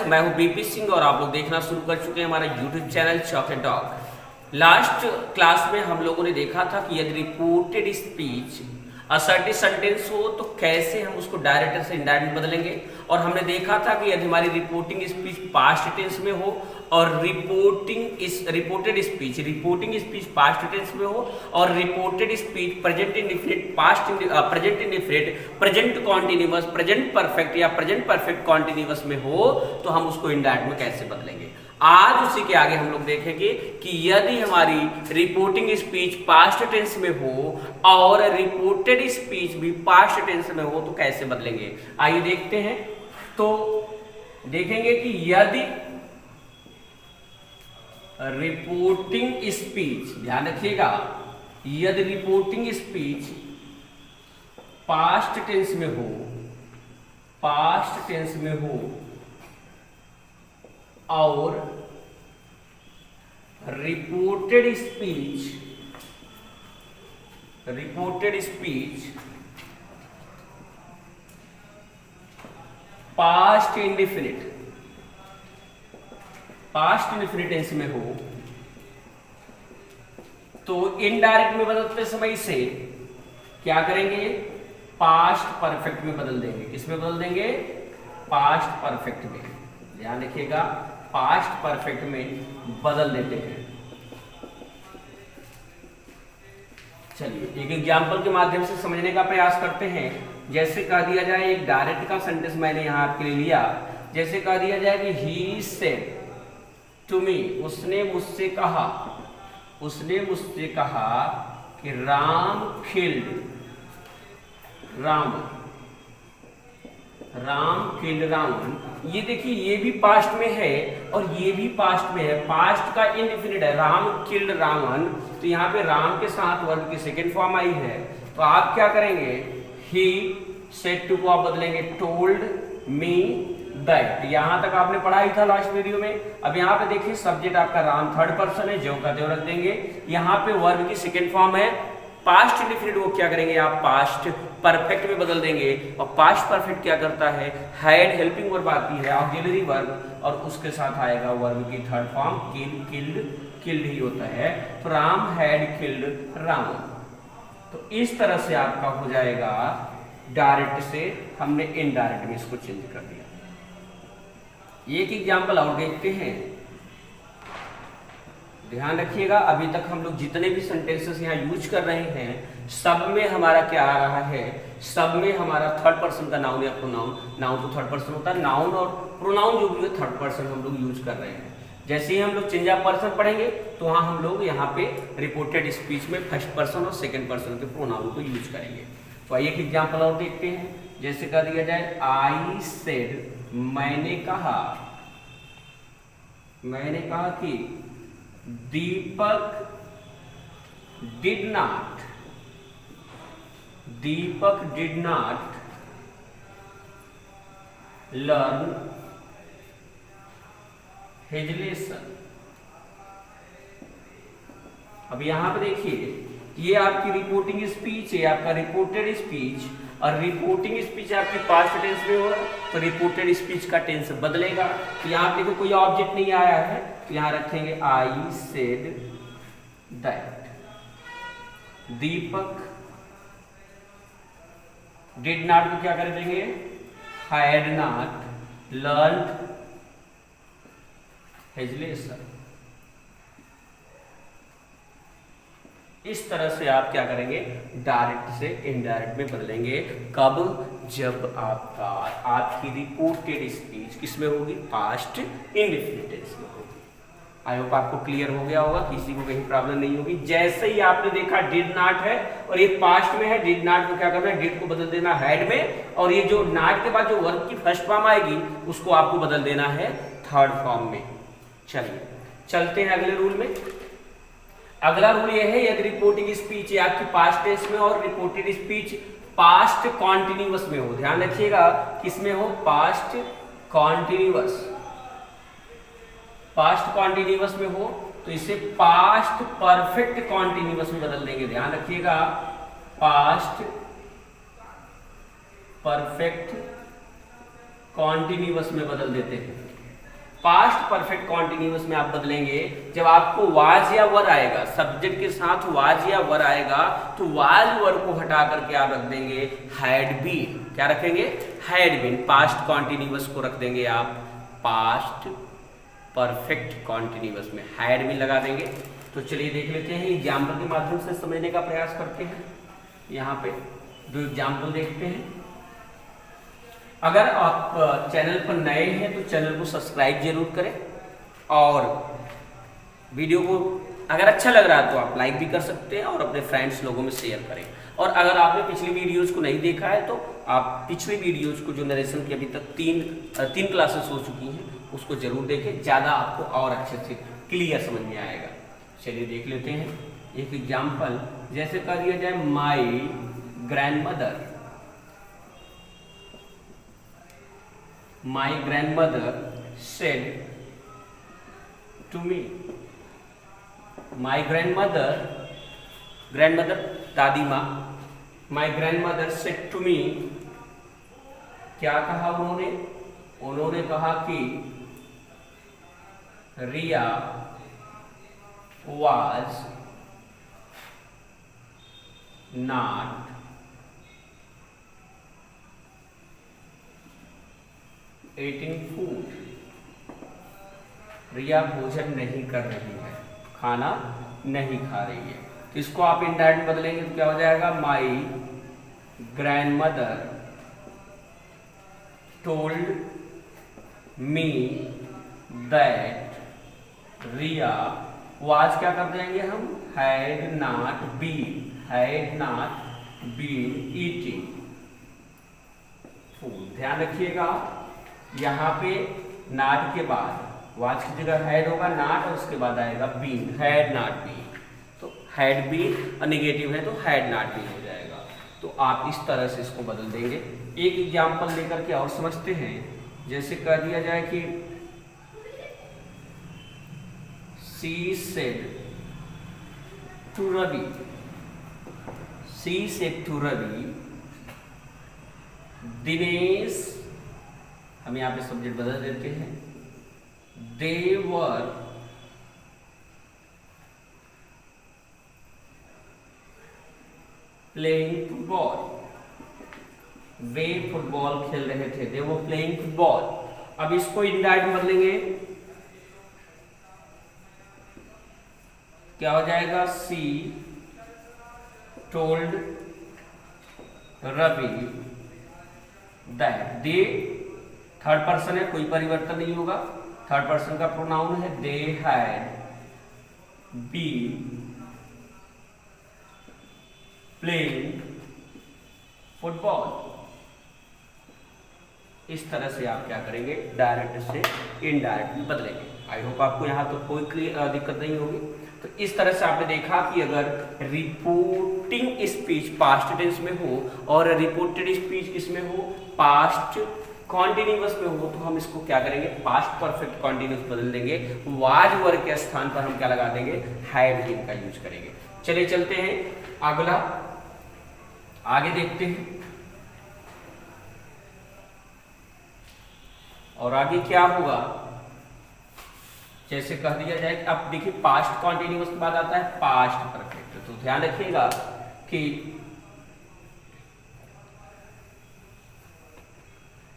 मैं हूं बीपी सिंह और आप लोग देखना शुरू कर चुके हैं हमारा YouTube channel chalk and talk. Last class में हम लोगों ने देखा था कि यदि रिपोर्टेड स्पीच असर्टिव सेंटेंस हो तो कैसे हम उसको डायरेक्ट से इनडायरेक्ट में बदलेंगे, और हमने देखा था कि यदि हमारी रिपोर्टिंग स्पीच पास्ट टेंस में हो और रिपोर्टेड स्पीच पास्ट टेंस में हो और reported speech present indefinite present indefinite present continuous present perfect या प्रेजेंट परफेक्ट कॉन्टिन्यूअस में हो तो हम उसको इनडायरेक्ट में कैसे बदलेंगे। आज उसी के आगे हम लोग देखेंगे कि यदि हमारी रिपोर्टिंग स्पीच पास्ट टेंस में हो और रिपोर्टेड स्पीच भी पास्ट टेंस में हो तो कैसे बदलेंगे। आइए देखते हैं। तो देखेंगे कि यदि रिपोर्टिंग स्पीच, ध्यान रखिएगा, यदि रिपोर्टिंग स्पीच पास्ट टेंस में हो और reported speech past indefinite tense में हो तो इनडायरेक्ट में बदलते समय से क्या करेंगे, पास्ट परफेक्ट में बदल देंगे। किसमें बदल देंगे? पास्ट परफेक्ट में। ध्यान रखिएगा, पास्ट परफेक्ट में बदल देते हैं। चलिए एक एग्जाम्पल के माध्यम से समझने का प्रयास करते हैं। जैसे कह दिया जाए, एक डायरेक्ट का सेंटेंस मैंने यहां आपके लिए लिया। जैसे कह दिया जाए कि ही सेड टू मी, उसने मुझसे कहा कि राम किल्ड रावण। ये देखिए, ये भी पास्ट में है और ये भी पास्ट में है। पास्ट का इंडेफिनिट है, राम किल्ड रावण। तो यहाँ पे राम के साथ वर्ब की सेकेंड फॉर्म आई है। तो आप क्या करेंगे, ही सेड टू को आप बदलेंगे टोल्ड मी दैट। यहां तक आपने पढ़ाई था लास्ट वीडियो में। अब यहाँ पे देखिए, सब्जेक्ट आपका राम थर्ड पर्सन है, जो का त्यों रख देंगे। यहाँ पे वर्ब की सेकेंड फॉर्म है। पास्ट इंडेफिनिट वो क्या करेंगे, आप पास्ट परफेक्ट में बदल देंगे। और पास्ट परफेक्ट क्या करता है, हैड हेल्पिंग वर्ब आती है, ऑक्सिलरी वर्ब, और उसके साथ आएगा वर्ब की थर्ड फॉर्म किल्ड ही होता है। तो राम हैड किल्ड रावण। तो इस तरह से आपका हो जाएगा, डायरेक्ट से हमने इनडायरेक्ट में इसको चेंज कर दिया। एक एग्जाम्पल और देखते हैं। ध्यान रखिएगा, अभी तक हम लोग जितने भी सेंटेंसेस यहाँ यूज कर रहे हैं सब में हमारा क्या आ रहा है, सब में हमारा थर्ड पर्सन का नाउन या प्रोनाउन। नाउन तो थर्ड पर्सन होता है, नाउन और प्रोनाउन जो भी है थर्ड पर्सन हम लोग यूज कर रहे हैं। जैसे ही हम लोग चेंज ऑफ पर्सन पढ़ेंगे तो वहाँ हम लोग यहाँ पे रिपोर्टेड स्पीच में फर्स्ट पर्सन और सेकेंड पर्सन के प्रोनाउन को यूज करेंगे। तो आइए एक एग्जाम्पल और देखते हैं। जैसे कह दिया जाए, आई सेड, मैंने कहा कि Deepak did not learn his lesson. अब यहां पे देखिए, ये आपकी रिपोर्टिंग स्पीच है, आपका रिपोर्टेड स्पीच, और रिपोर्टिंग स्पीच आपकी पास्ट टेंस में हो तो रिपोर्टेड स्पीच का टेंस बदलेगा। तो यहाँ देखो कोई ऑब्जेक्ट नहीं आया है, तो यहाँ रखेंगे I said that Deepak did not को क्या कर देंगे, had not learned his lesson. इस तरह से आप क्या करेंगे, डायरेक्ट से इनडायरेक्ट में बदलेंगे। कब? जब आपकी रिपोर्टेड स्पीच किसमें होगी, पास्ट इंडेफिनिट टेंस में होगी। आई होप आपको क्लियर हो गया होगा, किसी को कहीं प्रॉब्लम नहीं होगी। जैसे ही आपने देखा डिड नॉट है और ये पास्ट में है, डिड नॉट को क्या करना है, डिड को बदल देना हैड में, और ये जो नॉट के बाद जो वर्ब की फर्स्ट फॉर्म आएगी उसको आपको बदल देना है थर्ड फॉर्म में। चलिए चलते हैं अगले रूल में। अगला रूल यह है, यदि रिपोर्टिंग स्पीच है आपकी पास्ट टेंस में और रिपोर्टेड स्पीच पास्ट कॉन्टिन्यूअस में हो। ध्यान रखिएगा, किसमें हो, पास्ट कॉन्टिन्यूअस में हो तो इसे पास्ट परफेक्ट कॉन्टिन्यूअस में बदल देंगे। ध्यान रखिएगा, पास्ट परफेक्ट कॉन्टिन्यूअस में बदल देते हैं। पास्ट परफेक्ट कॉन्टिन्यूअस में आप बदलेंगे जब आपको वाज या वर आएगा, सब्जेक्ट के साथ वाज या वर आएगा तो वाज वर को हटा करके आप रख देंगे हैड बीन। क्या रखेंगे? Had been. पास्ट कॉन्टिन्यूअस को रख देंगे आप पास्ट परफेक्ट कॉन्टिन्यूअस में हैड बीन लगा देंगे। तो चलिए देख लेते हैं, एग्जाम्पल के माध्यम से समझने का प्रयास करते हैं। यहाँ पे दो एग्जाम्पल देखते हैं। अगर आप चैनल पर नए हैं तो चैनल को सब्सक्राइब जरूर करें और वीडियो को अगर अच्छा लग रहा है तो आप लाइक भी कर सकते हैं और अपने फ्रेंड्स लोगों में शेयर करें। और अगर आपने पिछली वीडियोस को नहीं देखा है तो आप पिछली वीडियोस को जो नरेशन की अभी तक तीन क्लासेस हो चुकी हैं उसको जरूर देखें, ज़्यादा आपको और अच्छे से क्लियर समझ में आएगा। चलिए देख लेते हैं एक एग्जाम्पल। जैसे कह दिया जाए माई grandmother, my grandmother said to me, my grandmother दादी माँ, my grandmother said to me, क्या कहा उन्होंने? उन्होंने कहा कि रिया was not eating food, रिया भोजन नहीं कर रही है, खाना नहीं खा रही है। तो इसको आप इनडायरेक्ट बदलेंगे तो क्या हो जाएगा? My grandmother told me that Riya was, क्या कर देंगे हम? Had not been eating food. ध्यान रखिएगा यहाँ पे नाट के बाद वाज की जगह हैड होगा, नाट और उसके बाद आएगा बीन, हैड नॉट बीन। तो हैड बीन और निगेटिव है तो हैड नॉट बीन हो जाएगा। तो आप इस तरह से इसको बदल देंगे। एक एग्जाम्पल लेकर के और समझते हैं। जैसे कह दिया जाए कि she said to Ravi, she said to Ravi Dinesh, हम यहाँ पे सब्जेक्ट बदल देते हैं, दे वर प्लेइंग फुटबॉल, वे फुटबॉल खेल रहे थे, दे वर प्लेइंग फुटबॉल। अब इसको इनडायरेक्ट बदलेंगे, क्या हो जाएगा? She told Ravi that, they third person है, कोई परिवर्तन नहीं होगा, थर्ड पर्सन का प्रोनाउन है, they had been playing football. इस तरह से आप क्या करेंगे? डायरेक्ट से इनडायरेक्ट बदलेंगे। आई होप आपको यहाँ तो कोई दिक्कत नहीं होगी। तो इस तरह से आपने देखा कि अगर रिपोर्टिंग स्पीच पास्ट टेंस में हो और रिपोर्टेड स्पीच किसमें हो? पास्ट कॉन्टिन्यूअस में हो, तो हम इसको क्या करेंगे? पास्ट परफेक्ट कॉन्टिन्यूअस बदल देंगे। वाज वर के स्थान पर हम क्या लगा देंगे? हैड बीन का यूज करेंगे। चलिए चलते हैं अगला, आगे देखते हैं। और आगे क्या होगा? जैसे कह दिया जाए, अब देखिए पास्ट कॉन्टिन्यूअस के बाद आता है पास्ट परफेक्ट। तो ध्यान रखिएगा कि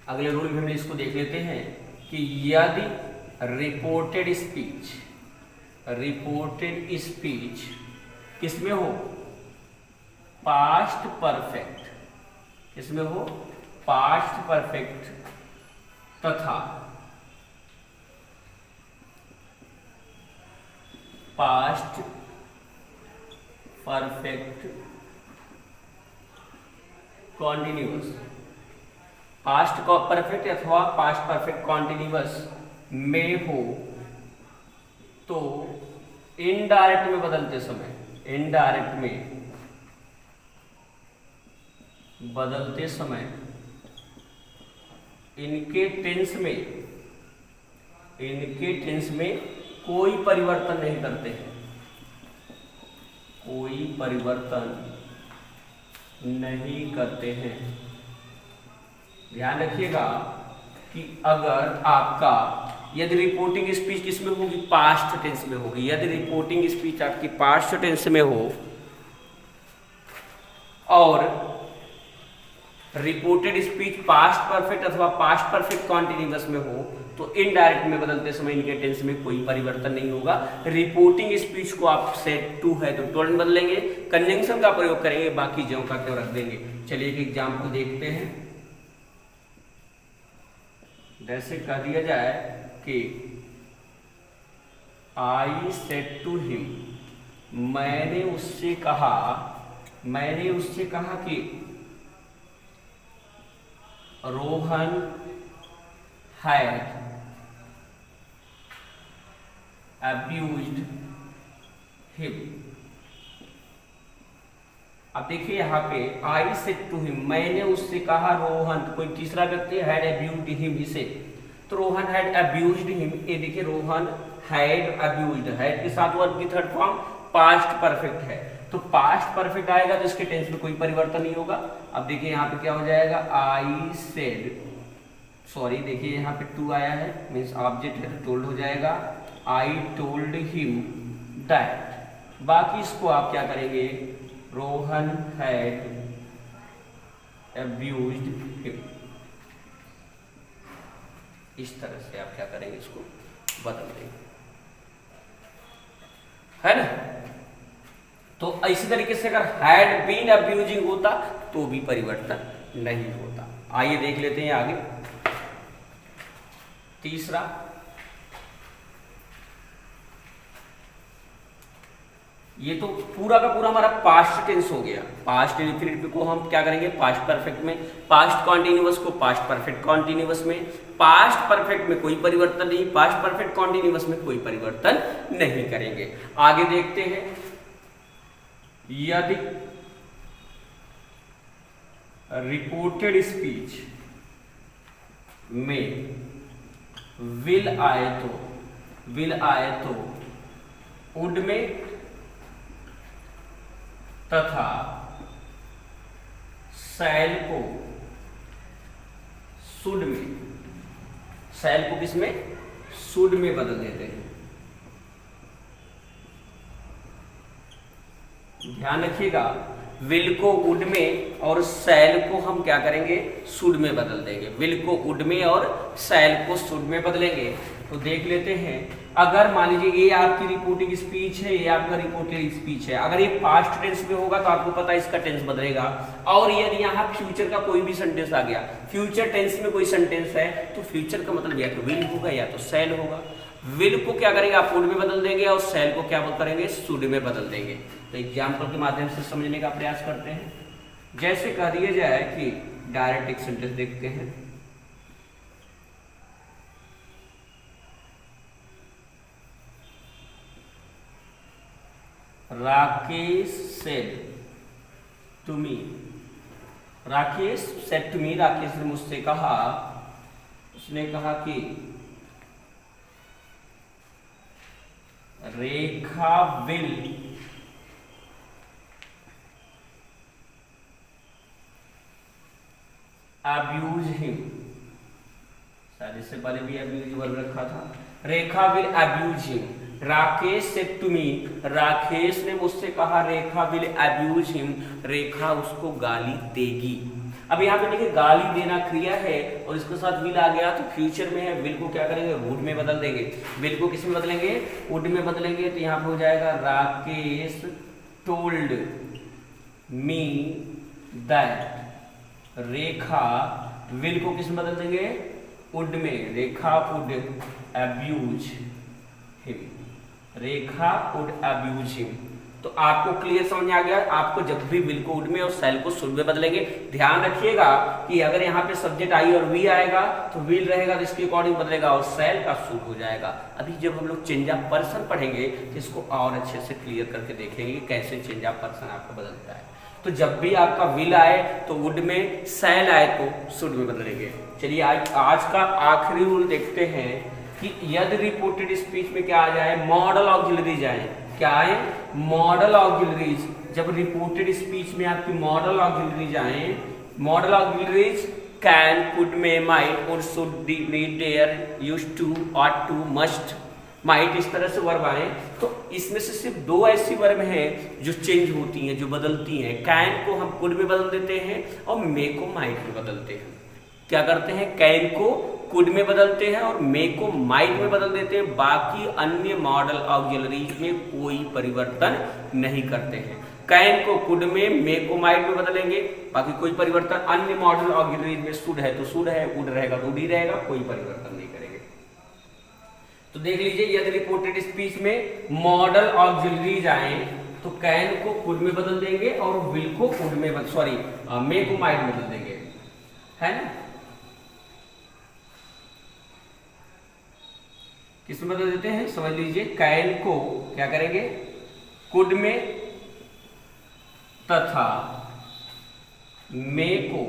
अगले रूल में हम इसको देख लेते हैं कि यदि रिपोर्टेड स्पीच किसमें हो? पास्ट परफेक्ट, किसमें हो? पास्ट परफेक्ट तथा past perfect continuous, past perfect अथवा पास्ट परफेक्ट कॉन्टिन्यूअस में हो तो इनडायरेक्ट में बदलते समय, इनडायरेक्ट में बदलते समय इनके टेंस में कोई परिवर्तन नहीं करते हैं, कोई परिवर्तन नहीं करते हैं। ध्यान रखिएगा कि अगर आपका यदि रिपोर्टिंग स्पीच किसमें होगी, पास्ट टेंस में होगी। यदि रिपोर्टिंग स्पीच आपकी पास्ट टेंस में हो और रिपोर्टेड स्पीच पास्ट परफेक्ट अथवा पास्ट परफेक्ट कॉन्टिन्यूअस में हो तो इनडायरेक्ट में बदलते समय इनके टेंस में कोई परिवर्तन नहीं होगा। रिपोर्टिंग स्पीच को आप सेड टू है तो टोल्ड बदलेंगे, कंजंक्शन का प्रयोग करेंगे, बाकी ज्यों का त्यों रख देंगे। चलिए एक एग्जाम्पल देखते हैं। जैसे कह दिया जाए कि आई सेड टू हिम, मैंने उससे कहा कि रोहन हैड abused him। अब देखिए यहाँ पे आई सेड टू हिम, मैंने उससे कहा रोहन, कोई तीसरा व्यक्ति हैड अब्यूज्ड हिम इसे, तो रोहन हैड अब्यूज्ड हिम। ये देखिए रोहन हैड अब्यूज्ड, हैड के साथ वर्ब की थर्ड फॉर्म पास्ट परफेक्ट है, तो पास्ट परफेक्ट आएगा तो इसके टेंस में कोई परिवर्तन नहीं होगा। अब देखिए यहाँ पे क्या हो जाएगा, आई सेड, सॉरी देखिए यहाँ पे टू आया है, मीन्स ऑब्जेक्ट है तो टोल्ड हो जाएगा, आई टोल्ड हिम दैट। बाकी इसको आप क्या करेंगे, रोहन हैड अब्यूज्ड हिम, इस तरह से आप क्या करेंगे, इसको बदल देंगे, है ना। तो इसी तरीके से अगर हैड बीन अब्यूजिंग होता तो भी परिवर्तन नहीं होता। आइए देख लेते हैं आगे। तीसरा, ये तो पूरा का पूरा हमारा पास्ट टेंस हो गया। पास्ट इंफिनिटिव को हम क्या करेंगे, पास्ट परफेक्ट में, पास्ट कॉन्टिन्यूअस को पास्ट परफेक्ट कॉन्टिन्यूअस में, पास्ट परफेक्ट में कोई परिवर्तन नहीं, पास्ट परफेक्ट कॉन्टिन्यूअस में कोई परिवर्तन नहीं करेंगे। आगे देखते हैं, यदि रिपोर्टेड स्पीच में विल आए तो वुड में तथा शैल को शुड में, शैल को किसमें, शुड में बदल देते हैं। ध्यान रखिएगा, विल को वुड में और शैल को हम क्या करेंगे, शुड में बदल देंगे। विल को वुड में और शैल को शुड में बदलेंगे। तो देख लेते हैं, अगर मान लीजिए ये आपकी रिपोर्टिंग स्पीच है, ये आपका रिपोर्टेड स्पीच है, अगर ये पास्ट टेंस में होगा तो आपको पता है इसका टेंस बदलेगा। और यदि यहाँ फ्यूचर का कोई भी सेंटेंस आ गया, फ्यूचर टेंस में कोई सेंटेंस है तो फ्यूचर का मतलब या तो विल होगा या तो शैल होगा। विल को क्या करेंगे आप वुड में बदल देंगे और शैल को क्या करेंगे, शुड में बदल देंगे। तो एग्जाम्पल के माध्यम से समझने का प्रयास करते हैं। जैसे कह दिया जाए कि डायरेक्ट एक सेंटेंस देखते हैं, Rakesh said to me, Rakesh said to me, Rakesh ने मुझसे कहा, उसने कहा कि रेखा विल अब्यूज हिम, शायद इससे पहले भी अब्यूज वर्ब रखा था। Rekha will abuse him, Rakesh said to me, Rakesh ने मुझसे कहा Rekha will abuse him, Rekha उसको गाली देगी। अब यहाँ पे देखिए गाली देना क्रिया है और इसके साथ विल आ गया तो फ्यूचर में है, विल को क्या करेंगे, वुड में बदल देंगे। विल को किस में बदलेंगे, वुड में बदलेंगे। तो यहाँ पे हो जाएगा Rakesh told me that, Rekha will को किस में बदल देंगे, वुड में, Rekha would abuse him, Rekha would abuse him. तो आपको क्लियर समझ आ गया, आपको जब भी विल को वुड में और शैल को शुड में बदलेंगे। ध्यान रखिएगा कि अगर यहाँ पे सब्जेक्ट आई और वी आएगा तो विल रहेगा तो इसके अकॉर्डिंग बदलेगा और शैल का शुड हो जाएगा। अभी जब हम लोग चेंज ऑफ पर्सन पढ़ेंगे तो इसको और अच्छे से क्लियर करके देखेंगे कैसे चेंज ऑफ पर्सन आपका बदलता है। तो जब भी आपका विल आए तो वुड में, शैल आए तो शुड में बदलेंगे। चलिए आज का आखिरी रूल देखते हैं कि यदि रिपोर्टेड स्पीच में क्या आ जाए, मॉडल ऑक्सिलरीज आए। क्या आए, मॉडल ऑक्सिलरीज। जब रिपोर्टेड स्पीच में आपकी मॉडल ऑक्सिलरीज आए, modal auxiliaries can, could, may, might, would, should, need, dare, used to, ought to, must, might, इस तरह से वर्ब आए। तो इसमें से सिर्फ दो ऐसी वर्ब हैं जो चेंज होती हैं, जो बदलती हैं। कैन को हम कुड में बदल देते हैं और मे को माइट में बदलते हैं। क्या करते हैं, कैन को कुड में बदलते हैं और मे को माइट में बदल देते हैं। बाकी अन्य मॉडल ऑक्सिलरीज में कोई परिवर्तन नहीं करते हैं। कैन को कुड में, मे को माइट में बदलेंगे, बाकी कोई परिवर्तन। अन्य मॉडल ऑक्सिलरीज में शुड है तो शुड है, वुड रहेगा तो वुड ही रहेगा, कोई परिवर्तन नहीं करेंगे। तो देख लीजिए, यदि रिपोर्टेड स्पीच में मॉडल ऑक्सिलरीज आए तो कैन को कुड में बदल देंगे और विल को कुड में मे को माइट में बदल देंगे, है ना। किस में बदल देते हैं, समझ लीजिए। कैन को क्या करेंगे, कुड में तथा मे को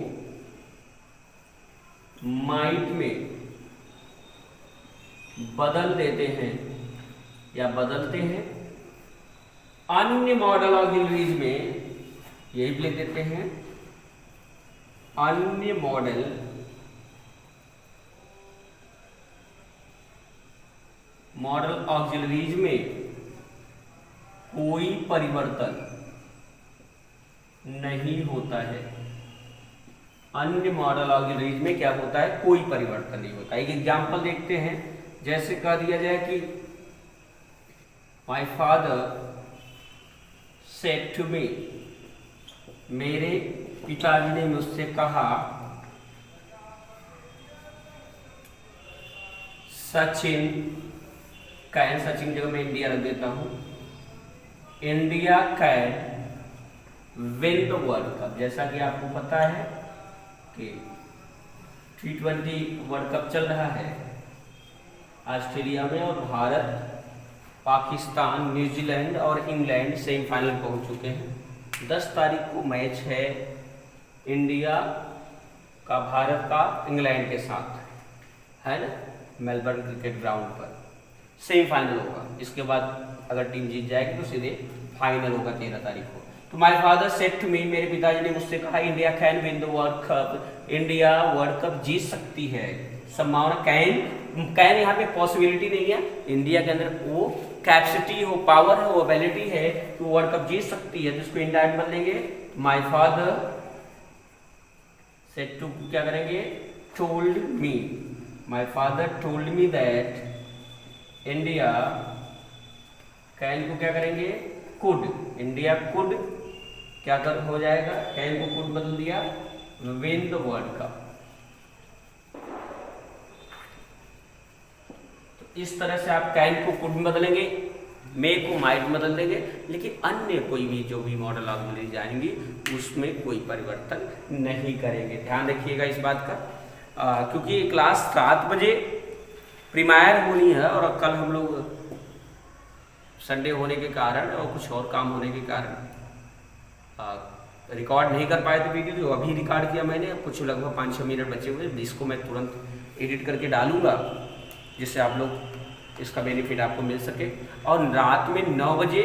माइट में बदल देते हैं या बदलते हैं। अन्य मॉडल ऑक्सिलरीज में यही लिख देते हैं, अन्य मॉडल ऑक्सिलरीज में कोई परिवर्तन नहीं होता है। अन्य मॉडल ऑक्सिलरीज में क्या होता है, कोई परिवर्तन नहीं होता। एक एग्जांपल देखते हैं, जैसे कह दिया जाए कि my father said to me, मेरे पिताजी ने मुझसे कहा, सचिन, कैन सचिन जगह मैं इंडिया रख देता हूं, India can win the world cup. जैसा कि आपको पता है कि T20 वर्ल्ड कप चल रहा है ऑस्ट्रेलिया में, और भारत, पाकिस्तान, न्यूजीलैंड और इंग्लैंड सेमीफाइनल पहुंच चुके हैं। 10 तारीख को मैच है इंडिया का, भारत का इंग्लैंड के साथ, है ना, मेलबर्न क्रिकेट ग्राउंड पर सेमीफाइनल होगा। इसके बाद अगर टीम जीत जाएगी तो सीधे फाइनल होगा 13 तारीख को। तो my father said to me, मेरे पिताजी ने मुझसे कहा, India can win the world cup, India world cup जीत सकती है। संभावना, कैन यहाँ पे पॉसिबिलिटी नहीं है, इंडिया के अंदर वो कैपेसिटी हो, पावर है, वो एबिलिटी है कि वो वर्ल्ड कप जीत सकती है। तो इसको इंडायरेक्ट बदलेंगे, माय फादर सेड टू, क्या करेंगे, told me, my father told me that India, can को क्या करेंगे, कुड, इंडिया कुड क्या कर हो जाएगा, कैन को कुड बदल दिया, विन द वर्ल्ड कप। तो इस तरह से आप कैन को कुड में बदलेंगे, मे को माइट में बदल देंगे, लेकिन अन्य कोई भी जो भी मॉडल ऑक्सिलरी जाएंगी उसमें कोई परिवर्तन नहीं करेंगे। ध्यान रखिएगा इस बात का, क्योंकि क्लास 7 बजे प्रीमायर होनी है और कल हम लोग संडे होने के कारण और कुछ और काम होने के कारण रिकॉर्ड नहीं कर पाए थे वीडियो। जो अभी रिकॉर्ड किया मैंने, कुछ लगभग 5-6 मिनट बचे हुए, जिसको मैं तुरंत एडिट करके डालूंगा, जिससे आप लोग इसका बेनिफिट आपको मिल सके। और रात में 9 बजे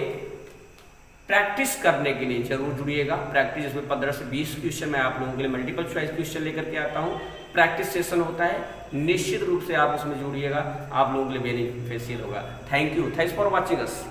प्रैक्टिस करने के लिए जरूर जुड़िएगा। प्रैक्टिस इसमें 15 से 20 क्वेश्चन मैं आप लोगों के लिए मल्टीपल चॉइस क्वेश्चन लेकर के आता हूँ। प्रैक्टिस सेशन होता है, निश्चित रूप से आप इसमें जुड़िएगा, आप लोगों के लिए बेनिफिशियल होगा। Thank you, thanks for watching us.